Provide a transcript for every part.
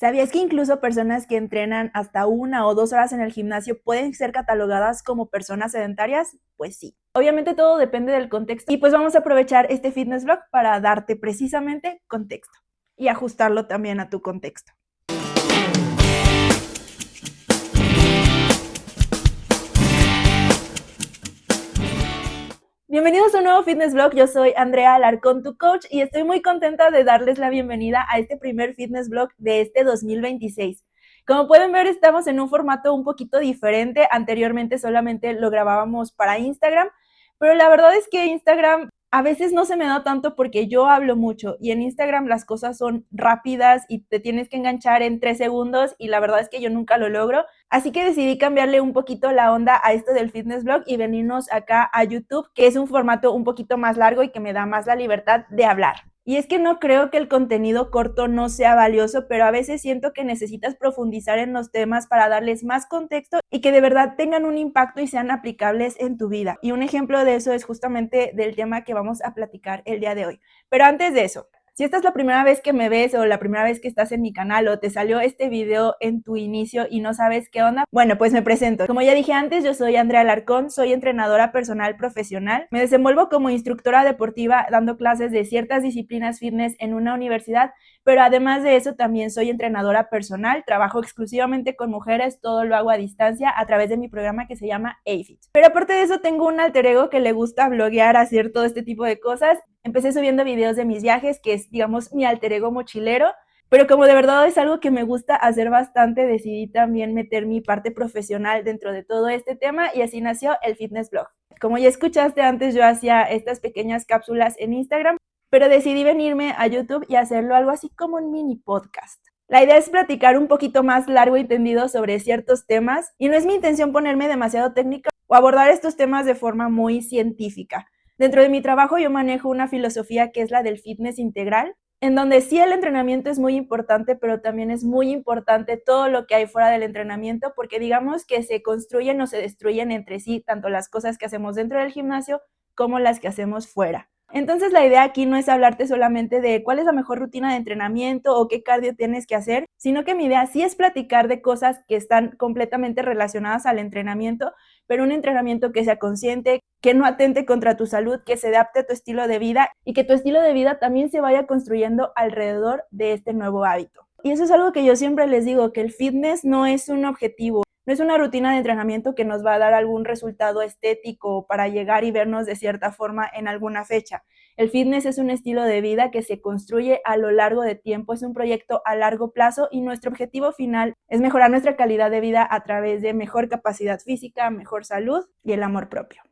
¿Sabías que incluso personas que entrenan hasta 1 o 2 horas en el gimnasio pueden ser catalogadas como personas sedentarias? Pues sí. Obviamente todo depende del contexto y pues vamos a aprovechar este fitness blog para darte precisamente contexto y ajustarlo también a tu contexto. Bienvenidos a un nuevo fitness blog, yo soy Andrea Alarcón, tu coach, y estoy muy contenta de darles la bienvenida a este primer fitness blog de este 2026. Como pueden ver, estamos en un formato un poquito diferente. Anteriormente solamente lo grabábamos para Instagram, pero la verdad es que Instagram a veces no se me da tanto porque yo hablo mucho y en Instagram las cosas son rápidas y te tienes que enganchar en 3 segundos y la verdad es que yo nunca lo logro. Así que decidí cambiarle un poquito la onda a esto del fitness blog y venirnos acá a YouTube, que es un formato un poquito más largo y que me da más la libertad de hablar. Y es que no creo que el contenido corto no sea valioso, pero a veces siento que necesitas profundizar en los temas para darles más contexto y que de verdad tengan un impacto y sean aplicables en tu vida. Y un ejemplo de eso es justamente del tema que vamos a platicar el día de hoy. Pero antes de eso, si esta es la primera vez que me ves o la primera vez que estás en mi canal o te salió este video en tu inicio y no sabes qué onda, bueno, pues me presento. Como ya dije antes, yo soy Andrea Alarcón, soy entrenadora personal profesional. Me desenvuelvo como instructora deportiva dando clases de ciertas disciplinas fitness en una universidad, pero además de eso también soy entrenadora personal, trabajo exclusivamente con mujeres, todo lo hago a distancia a través de mi programa que se llama AFIT. Pero aparte de eso tengo un alter ego que le gusta bloguear, hacer todo este tipo de cosas. Empecé subiendo videos de mis viajes, que es, digamos, mi alter ego mochilero, pero como de verdad es algo que me gusta hacer bastante, decidí también meter mi parte profesional dentro de todo este tema y así nació el fitness blog. Como ya escuchaste antes, yo hacía estas pequeñas cápsulas en Instagram, pero decidí venirme a YouTube y hacerlo algo así como un mini podcast. La idea es platicar un poquito más largo y tendido sobre ciertos temas y no es mi intención ponerme demasiado técnica o abordar estos temas de forma muy científica. Dentro de mi trabajo yo manejo una filosofía que es la del fitness integral, en donde sí el entrenamiento es muy importante, pero también es muy importante todo lo que hay fuera del entrenamiento, porque digamos que se construyen o se destruyen entre sí tanto las cosas que hacemos dentro del gimnasio como las que hacemos fuera. Entonces la idea aquí no es hablarte solamente de cuál es la mejor rutina de entrenamiento o qué cardio tienes que hacer, sino que mi idea sí es platicar de cosas que están completamente relacionadas al entrenamiento, pero un entrenamiento que sea consciente, que no atente contra tu salud, que se adapte a tu estilo de vida y que tu estilo de vida también se vaya construyendo alrededor de este nuevo hábito. Y eso es algo que yo siempre les digo, que el fitness no es un objetivo, no es una rutina de entrenamiento que nos va a dar algún resultado estético para llegar y vernos de cierta forma en alguna fecha. El fitness es un estilo de vida que se construye a lo largo de tiempo, es un proyecto a largo plazo y nuestro objetivo final es mejorar nuestra calidad de vida a través de mejor capacidad física, mejor salud y el amor propio.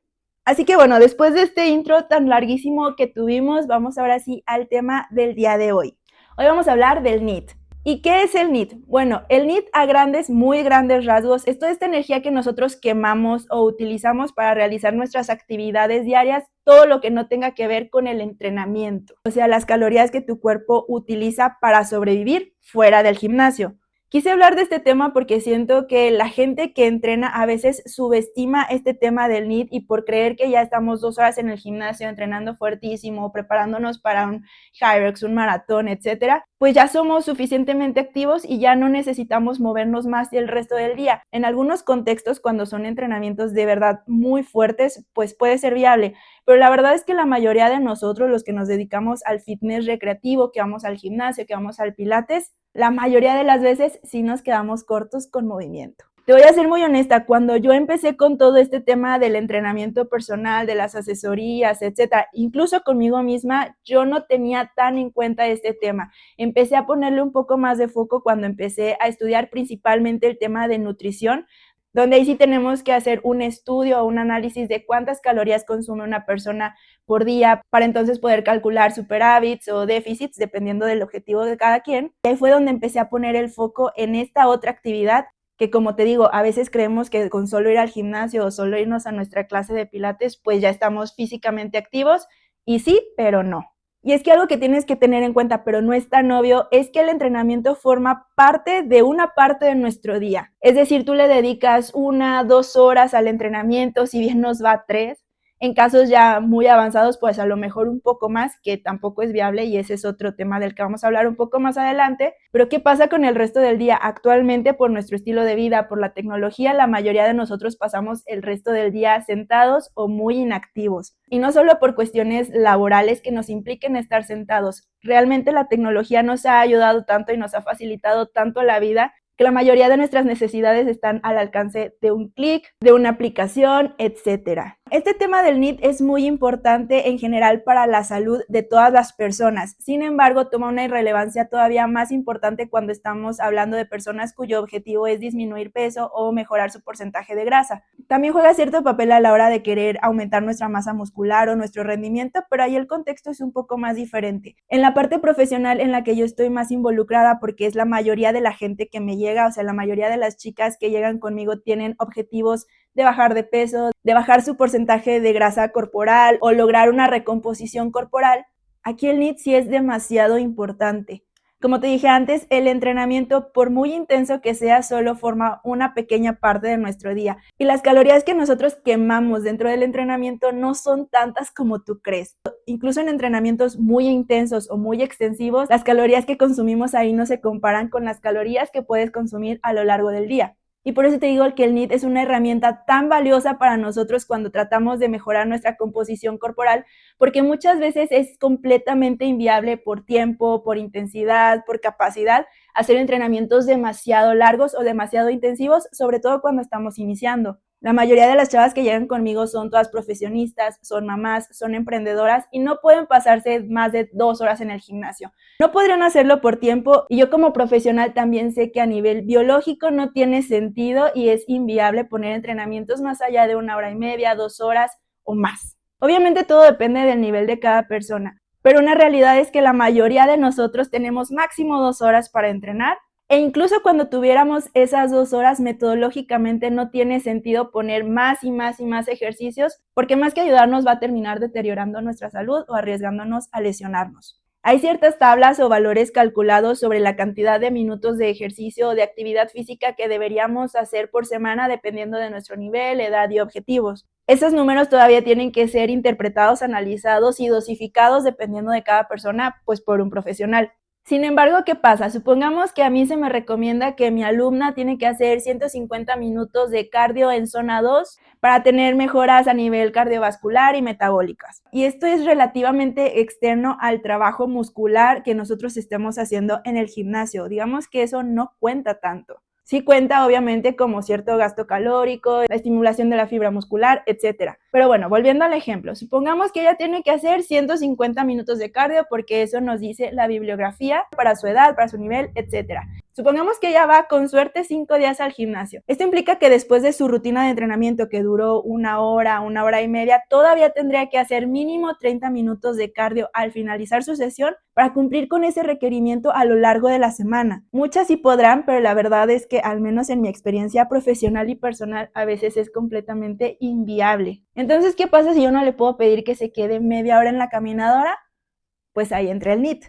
Así que bueno, después de este intro tan larguísimo que tuvimos, vamos ahora sí al tema del día de hoy. Hoy vamos a hablar del NEAT. ¿Y qué es el NEAT? Bueno, el NEAT a muy grandes rasgos es toda esta energía que nosotros quemamos o utilizamos para realizar nuestras actividades diarias, todo lo que no tenga que ver con el entrenamiento, o sea, las calorías que tu cuerpo utiliza para sobrevivir fuera del gimnasio. Quise hablar de este tema porque siento que la gente que entrena a veces subestima este tema del NEAT y por creer que ya estamos 2 horas en el gimnasio entrenando fuertísimo, preparándonos para un Hyrox, un maratón, etcétera, pues ya somos suficientemente activos y ya no necesitamos movernos más el resto del día. En algunos contextos, cuando son entrenamientos de verdad muy fuertes, pues puede ser viable, pero la verdad es que la mayoría de nosotros, los que nos dedicamos al fitness recreativo, que vamos al gimnasio, que vamos al pilates, la mayoría de las veces sí nos quedamos cortos con movimiento. Te voy a ser muy honesta, cuando yo empecé con todo este tema del entrenamiento personal, de las asesorías, etcétera, incluso conmigo misma, yo no tenía tan en cuenta este tema. Empecé a ponerle un poco más de foco cuando empecé a estudiar principalmente el tema de nutrición, donde ahí sí tenemos que hacer un estudio o un análisis de cuántas calorías consume una persona por día para entonces poder calcular superávits o déficits dependiendo del objetivo de cada quien. Y ahí fue donde empecé a poner el foco en esta otra actividad que, como te digo, a veces creemos que con solo ir al gimnasio o solo irnos a nuestra clase de pilates pues ya estamos físicamente activos, y sí, pero no. Y es que algo que tienes que tener en cuenta, pero no es tan obvio, es que el entrenamiento forma parte de una parte de nuestro día. Es decir, tú le dedicas 1, 2 horas al entrenamiento, si bien nos va 3, En casos ya muy avanzados, pues a lo mejor un poco más, que tampoco es viable y ese es otro tema del que vamos a hablar un poco más adelante. Pero ¿qué pasa con el resto del día? Actualmente, por nuestro estilo de vida, por la tecnología, la mayoría de nosotros pasamos el resto del día sentados o muy inactivos. Y no solo por cuestiones laborales que nos impliquen estar sentados. Realmente la tecnología nos ha ayudado tanto y nos ha facilitado tanto la vida que la mayoría de nuestras necesidades están al alcance de un clic, de una aplicación, etc. Este tema del NEET es muy importante en general para la salud de todas las personas. Sin embargo, toma una irrelevancia todavía más importante cuando estamos hablando de personas cuyo objetivo es disminuir peso o mejorar su porcentaje de grasa. También juega cierto papel a la hora de querer aumentar nuestra masa muscular o nuestro rendimiento, pero ahí el contexto es un poco más diferente. En la parte profesional en la que yo estoy más involucrada, porque es la mayoría de la gente que me llega, o sea, la mayoría de las chicas que llegan conmigo tienen objetivos de bajar de peso, de bajar su porcentaje de grasa corporal o lograr una recomposición corporal. Aquí el NEAT sí es demasiado importante. Como te dije antes, el entrenamiento, por muy intenso que sea, solo forma una pequeña parte de nuestro día. Y las calorías que nosotros quemamos dentro del entrenamiento no son tantas como tú crees. Incluso en entrenamientos muy intensos o muy extensivos, las calorías que consumimos ahí no se comparan con las calorías que puedes consumir a lo largo del día. Y por eso te digo que el NEAT es una herramienta tan valiosa para nosotros cuando tratamos de mejorar nuestra composición corporal, porque muchas veces es completamente inviable por tiempo, por intensidad, por capacidad, hacer entrenamientos demasiado largos o demasiado intensivos, sobre todo cuando estamos iniciando. La mayoría de las chavas que llegan conmigo son todas profesionistas, son mamás, son emprendedoras y no pueden pasarse más de 2 horas en el gimnasio. No podrían hacerlo por tiempo y yo como profesional también sé que a nivel biológico no tiene sentido y es inviable poner entrenamientos más allá de 1 hora y media, 2 horas o más. Obviamente todo depende del nivel de cada persona, pero una realidad es que la mayoría de nosotros tenemos máximo 2 horas para entrenar. E incluso cuando tuviéramos esas 2 horas, metodológicamente no tiene sentido poner más y más y más ejercicios, porque más que ayudarnos va a terminar deteriorando nuestra salud o arriesgándonos a lesionarnos. Hay ciertas tablas o valores calculados sobre la cantidad de minutos de ejercicio o de actividad física que deberíamos hacer por semana dependiendo de nuestro nivel, edad y objetivos. Esos números todavía tienen que ser interpretados, analizados y dosificados dependiendo de cada persona, pues por un profesional. Sin embargo, ¿qué pasa? Supongamos que a mí se me recomienda que mi alumna tiene que hacer 150 minutos de cardio en zona 2 para tener mejoras a nivel cardiovascular y metabólicas. Y esto es relativamente externo al trabajo muscular que nosotros estemos haciendo en el gimnasio. Digamos que eso no cuenta tanto. Sí cuenta, obviamente, como cierto gasto calórico, la estimulación de la fibra muscular, etc. Pero bueno, volviendo al ejemplo, supongamos que ella tiene que hacer 150 minutos de cardio porque eso nos dice la bibliografía para su edad, para su nivel, etc. Supongamos que ella va con suerte 5 días al gimnasio. Esto implica que después de su rutina de entrenamiento que duró 1 hora, 1 hora y media, todavía tendría que hacer mínimo 30 minutos de cardio al finalizar su sesión para cumplir con ese requerimiento a lo largo de la semana. Muchas sí podrán, pero la verdad es que al menos en mi experiencia profesional y personal a veces es completamente inviable. Entonces, ¿qué pasa si yo no le puedo pedir que se quede media hora en la caminadora? Pues ahí entra el NEAT.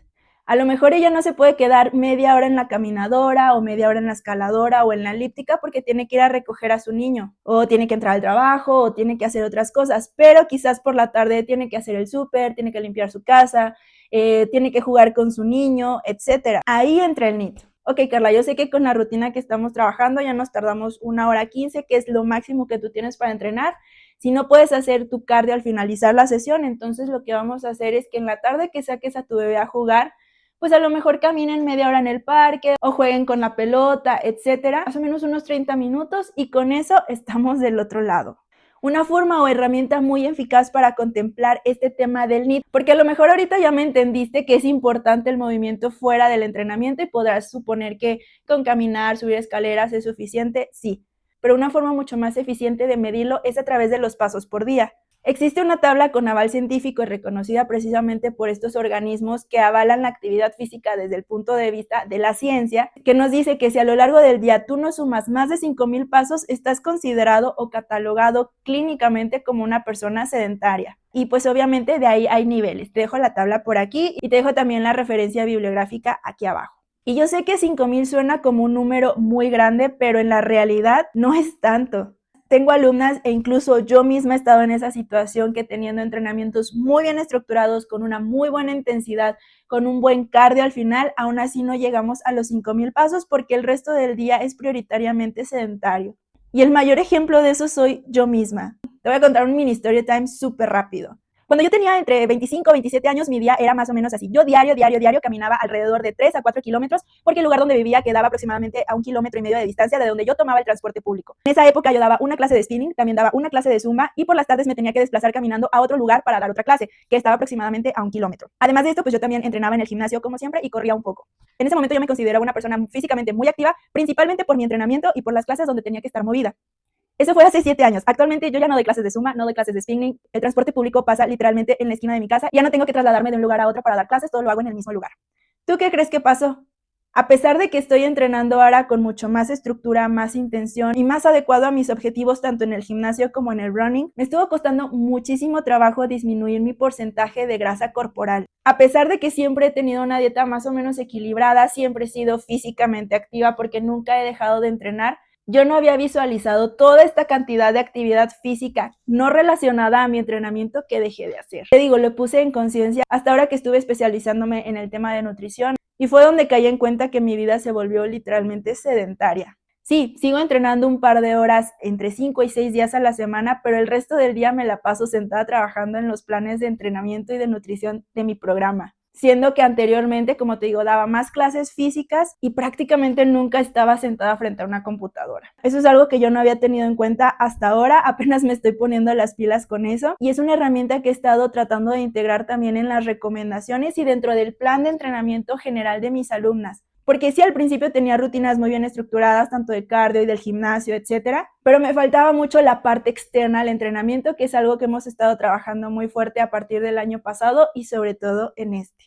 A lo mejor ella no se puede quedar media hora en la caminadora o media hora en la escaladora o en la elíptica porque tiene que ir a recoger a su niño o tiene que entrar al trabajo o tiene que hacer otras cosas, pero quizás por la tarde tiene que hacer el súper, tiene que limpiar su casa, tiene que jugar con su niño, etc. Ahí entra el NEAT. Ok, Carla, yo sé que con la rutina que estamos trabajando ya nos tardamos 1 hora 15, que es lo máximo que tú tienes para entrenar. Si no puedes hacer tu cardio al finalizar la sesión, entonces lo que vamos a hacer es que en la tarde que saques a tu bebé a jugar, pues a lo mejor caminen media hora en el parque o jueguen con la pelota, etcétera, más o menos unos 30 minutos y con eso estamos del otro lado. Una forma o herramienta muy eficaz para contemplar este tema del NEAT, porque a lo mejor ahorita ya me entendiste que es importante el movimiento fuera del entrenamiento y podrás suponer que con caminar, subir escaleras es suficiente, sí, pero una forma mucho más eficiente de medirlo es a través de los pasos por día. Existe una tabla con aval científico y reconocida precisamente por estos organismos que avalan la actividad física desde el punto de vista de la ciencia, que nos dice que si a lo largo del día tú no sumas más de 5,000 pasos, estás considerado o catalogado clínicamente como una persona sedentaria. Y pues obviamente de ahí hay niveles. Te dejo la tabla por aquí y te dejo también la referencia bibliográfica aquí abajo. Y yo sé que 5,000 suena como un número muy grande, pero en la realidad no es tanto. Tengo alumnas e incluso yo misma he estado en esa situación que teniendo entrenamientos muy bien estructurados, con una muy buena intensidad, con un buen cardio al final, aún así no llegamos a los 5,000 pasos porque el resto del día es prioritariamente sedentario. Y el mayor ejemplo de eso soy yo misma. Te voy a contar un mini story time súper rápido. Cuando yo tenía entre 25 y 27 años, mi día era más o menos así. Yo diario caminaba alrededor de 3 a 4 kilómetros porque el lugar donde vivía quedaba aproximadamente a 1,5 kilómetros de distancia de donde yo tomaba el transporte público. En esa época yo daba una clase de spinning, también daba una clase de zumba y por las tardes me tenía que desplazar caminando a otro lugar para dar otra clase, que estaba aproximadamente a 1 kilómetro. Además de esto, pues yo también entrenaba en el gimnasio como siempre y corría un poco. En ese momento yo me consideraba una persona físicamente muy activa, principalmente por mi entrenamiento y por las clases donde tenía que estar movida. Eso fue hace 7 años. Actualmente yo ya no doy clases de zumba, no doy clases de spinning. El transporte público pasa literalmente en la esquina de mi casa. Ya no tengo que trasladarme de un lugar a otro para dar clases, todo lo hago en el mismo lugar. ¿Tú qué crees que pasó? A pesar de que estoy entrenando ahora con mucho más estructura, más intención y más adecuado a mis objetivos tanto en el gimnasio como en el running, me estuvo costando muchísimo trabajo disminuir mi porcentaje de grasa corporal. A pesar de que siempre he tenido una dieta más o menos equilibrada, siempre he sido físicamente activa porque nunca he dejado de entrenar, yo no había visualizado toda esta cantidad de actividad física no relacionada a mi entrenamiento que dejé de hacer. Te digo, lo puse en conciencia hasta ahora que estuve especializándome en el tema de nutrición y fue donde caí en cuenta que mi vida se volvió literalmente sedentaria. Sí, sigo entrenando un par de horas entre 5 y 6 días a la semana, pero el resto del día me la paso sentada trabajando en los planes de entrenamiento y de nutrición de mi programa. Siendo que anteriormente, como te digo, daba más clases físicas y prácticamente nunca estaba sentada frente a una computadora. Eso es algo que yo no había tenido en cuenta hasta ahora, apenas me estoy poniendo las pilas con eso y es una herramienta que he estado tratando de integrar también en las recomendaciones y dentro del plan de entrenamiento general de mis alumnas. Porque sí, al principio tenía rutinas muy bien estructuradas, tanto de cardio y del gimnasio, etcétera, pero me faltaba mucho la parte externa al entrenamiento, que es algo que hemos estado trabajando muy fuerte a partir del año pasado y sobre todo en este.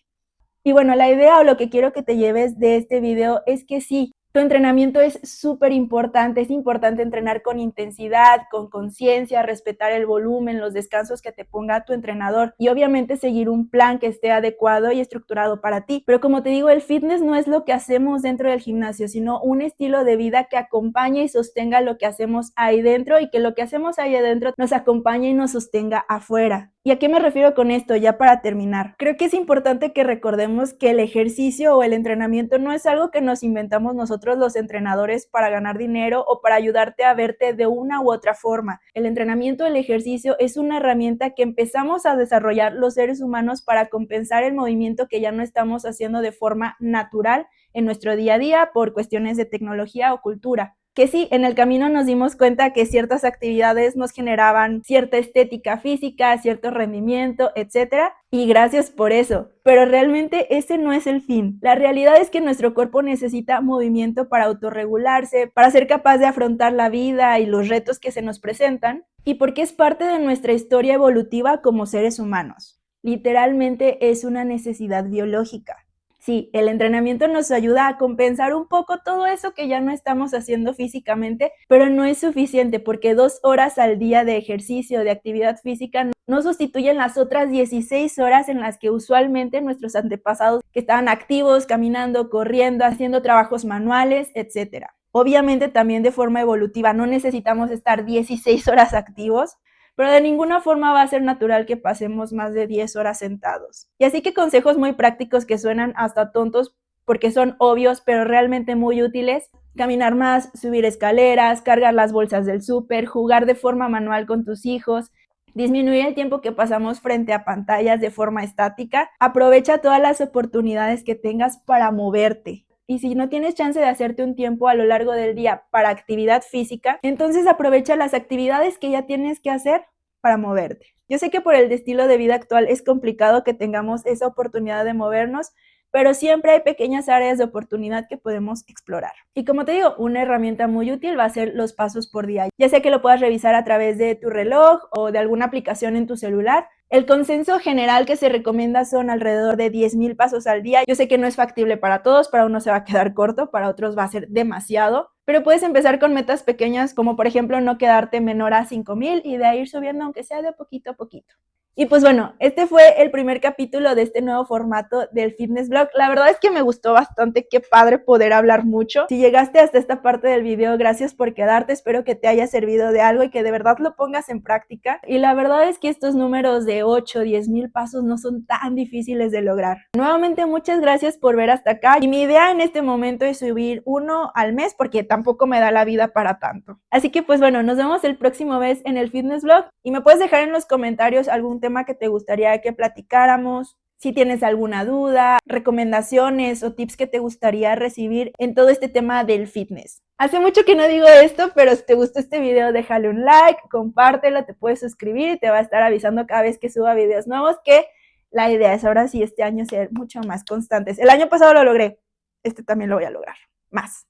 Y bueno, la idea o lo que quiero que te lleves de este video es que sí, tu entrenamiento es súper importante, es importante entrenar con intensidad, con conciencia, respetar el volumen, los descansos que te ponga tu entrenador y obviamente seguir un plan que esté adecuado y estructurado para ti. Pero como te digo, el fitness no es lo que hacemos dentro del gimnasio, sino un estilo de vida que acompañe y sostenga lo que hacemos ahí dentro y que lo que hacemos ahí adentro nos acompañe y nos sostenga afuera. ¿Y a qué me refiero con esto? Ya para terminar. Creo que es importante que recordemos que el ejercicio o el entrenamiento no es algo que nos inventamos nosotros los entrenadores para ganar dinero o para ayudarte a verte de una u otra forma. El entrenamiento, el ejercicio es una herramienta que empezamos a desarrollar los seres humanos para compensar el movimiento que ya no estamos haciendo de forma natural en nuestro día a día por cuestiones de tecnología o cultura. Que sí, en el camino nos dimos cuenta que ciertas actividades nos generaban cierta estética física, cierto rendimiento, etcétera, y gracias por eso. Pero realmente ese no es el fin. La realidad es que nuestro cuerpo necesita movimiento para autorregularse, para ser capaz de afrontar la vida y los retos que se nos presentan, y porque es parte de nuestra historia evolutiva como seres humanos. Literalmente es una necesidad biológica. Sí, el entrenamiento nos ayuda a compensar un poco todo eso que ya no estamos haciendo físicamente, pero no es suficiente porque 2 horas al día de ejercicio, de actividad física, no sustituyen las otras 16 horas en las que usualmente nuestros antepasados que estaban activos, caminando, corriendo, haciendo trabajos manuales, etc. Obviamente también de forma evolutiva, no necesitamos estar 16 horas activos, pero de ninguna forma va a ser natural que pasemos más de 10 horas sentados. Y así que consejos muy prácticos que suenan hasta tontos porque son obvios, pero realmente muy útiles. Caminar más, subir escaleras, cargar las bolsas del súper, jugar de forma manual con tus hijos, disminuir el tiempo que pasamos frente a pantallas de forma estática. Aprovecha todas las oportunidades que tengas para moverte. Y si no tienes chance de hacerte un tiempo a lo largo del día para actividad física, entonces aprovecha las actividades que ya tienes que hacer para moverte. Yo sé que por el estilo de vida actual es complicado que tengamos esa oportunidad de movernos, pero siempre hay pequeñas áreas de oportunidad que podemos explorar. Y como te digo, una herramienta muy útil va a ser los pasos por día, ya sea que lo puedas revisar a través de tu reloj o de alguna aplicación en tu celular. El consenso general que se recomienda son alrededor de 10,000 pasos al día. Yo sé que no es factible para todos, para unos se va a quedar corto, para otros va a ser demasiado, pero puedes empezar con metas pequeñas como por ejemplo no quedarte menor a 5,000 y de ahí ir subiendo aunque sea de poquito a poquito. Y pues bueno, este fue el primer capítulo de este nuevo formato del Fitness Blog. La verdad es que me gustó bastante, qué padre poder hablar mucho. Si llegaste hasta esta parte del video, gracias por quedarte, espero que te haya servido de algo y que de verdad lo pongas en práctica. Y la verdad es que estos números de 8, 10 mil pasos no son tan difíciles de lograr. Nuevamente, muchas gracias por ver hasta acá. Y mi idea en este momento es subir uno al mes porque tampoco me da la vida para tanto. Así que pues bueno, nos vemos el próximo mes en el Fitness Blog y me puedes dejar en los comentarios algún tema que te gustaría que platicáramos, si tienes alguna duda, recomendaciones o tips que te gustaría recibir en todo este tema del fitness. Hace mucho que no digo esto, pero si te gustó este video déjale un like, compártelo, te puedes suscribir y te va a estar avisando cada vez que suba videos nuevos, que la idea es ahora sí este año ser mucho más constantes. El año pasado lo logré, este también lo voy a lograr, más.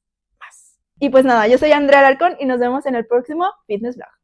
Y pues nada, yo soy Andrea Alarcón y nos vemos en el próximo Fitness Blog.